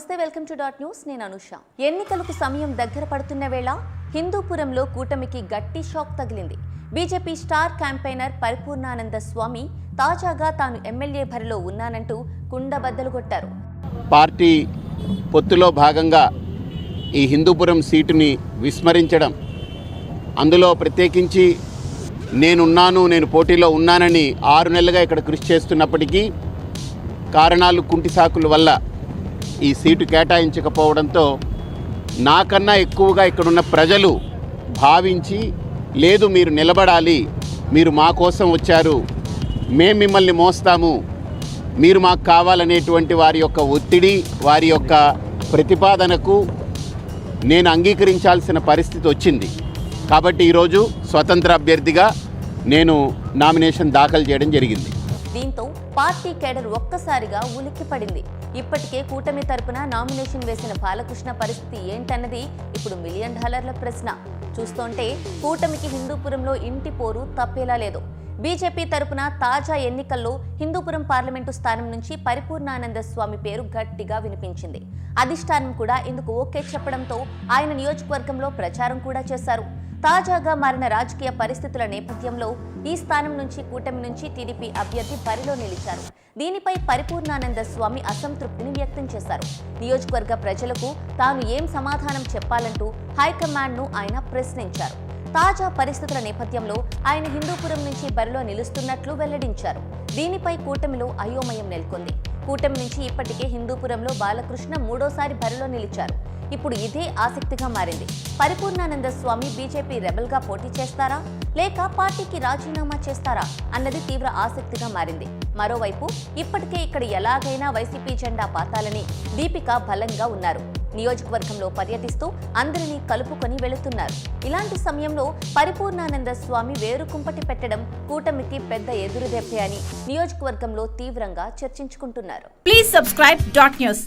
నమస్తే, welcome to dot news. నేను అనుష. ఎన్నికలకు సమయం దగ్గర పడుతున్న వేళ హిందూపురంలో కూటమికి గట్టి షాక్ తగిలింది. బీజేపీ స్టార్ క్యాంపెయినర్ పరిపూర్ణానంద స్వామి తాజాగా తాను ఎమ్మెల్యే బరిలో ఉన్నానంటూ కుండబద్దలు కొట్టారు. పార్టీ పొత్తులో భాగంగా ఈ హిందూపురం సీటుని విస్మరించడం, అందులో ప్రత్యేకించి నేను పోటీలో ఉన్నానని 6 నెలలుగా ఇక్కడ కృషి చేస్తున్నప్పటికీ కారణాలు కుంటిసాకుల వల్ల ఈ సీటు కేటాయించకపోవడంతో నాకన్నా ఎక్కువగా ఇక్కడున్న ప్రజలు భావించి, లేదు మీరు నిలబడాలి, మీరు మా కోసం వచ్చారు, మేము మిమ్మల్ని మోస్తాము, మీరు మాకు కావాలనేటువంటి వారి యొక్క ఒత్తిడి, వారి యొక్క ప్రతిపాదనకు నేను అంగీకరించాల్సిన పరిస్థితి వచ్చింది. కాబట్టి ఈరోజు స్వతంత్ర అభ్యర్థిగా నేను నామినేషన్ దాఖలు చేయడం జరిగింది. దీంతో పార్టీ కేడర్ ఒక్కసారిగా ఉలిక్కిపడింది. ఇప్పటికే కూటమి తరపున నామినేషన్ వేసిన బాలకృష్ణ పరిస్థితి ఏంటన్నది ఇప్పుడు $1 మిలియన్ ప్రశ్న. చూస్తుంటే కూటమికి హిందూపురంలో ఇంటి పోరు తప్పేలా లేదు. బీజేపీ తరపున తాజా ఎన్నికల్లో హిందూపురం పార్లమెంటు స్థానం నుంచి పరిపూర్ణానంద స్వామి పేరు గట్టిగా వినిపించింది. అధిష్టానం కూడా ఇందుకు ఓకే చెప్పడంతో ఆయన నియోజకవర్గంలో ప్రచారం కూడా చేశారు. తాజాగా మారిన రాజకీయ పరిస్థితుల నేపథ్యంలో ఈ స్థానం నుంచి కూటమి నుంచి టీడీపీ అభ్యర్థి బరిలో నిలిచారు. దీనిపై పరిపూర్ణానంద స్వామి అసంతృప్తిని వ్యక్తం చేశారు. నియోజకవర్గ ప్రజలకు తాను ఏం సమాధానం చెప్పాలంటూ హైకమాండ్ను ఆయన ప్రశ్నించారు. తాజా పరిస్థితుల నేపథ్యంలో ఆయన హిందూపురం నుంచి బరిలో నిలుస్తున్నట్లు వెల్లడించారు. దీనిపై కూటమిలో అయోమయం నెలకొంది. కూటమి నుంచి ఇప్పటికే హిందూపురంలో బాలకృష్ణ 3వ బరిలో నిలిచారు. ఇప్పుడు ఇదే ఆసక్తిగా మారింది. పరిపూర్ణానంద స్వామి బీజేపీ రెబల్గా పోటీ చేస్తారా, లేక పార్టీకి రాజీనామా చేస్తారా అన్నది తీవ్ర ఆసక్తిగా మారింది. మరోవైపు ఇప్పటికే ఇక్కడ ఎలాగైనా వైసీపీ జెండా పాతాలని దీపిక బలంగా ఉన్నారు. నియోజకవర్గంలో పర్యటిస్తూ అందరినీ కలుపుకొని వెళుతున్నారు. ఇలాంటి సమయంలో పరిపూర్ణానంద స్వామి వేరుకుంపటి పెట్టడం కూటమికి పెద్ద ఎదురుదెబ్బే అని నియోజకవర్గంలో తీవ్రంగా చర్చించుకుంటున్నారు. Please subscribe dot news.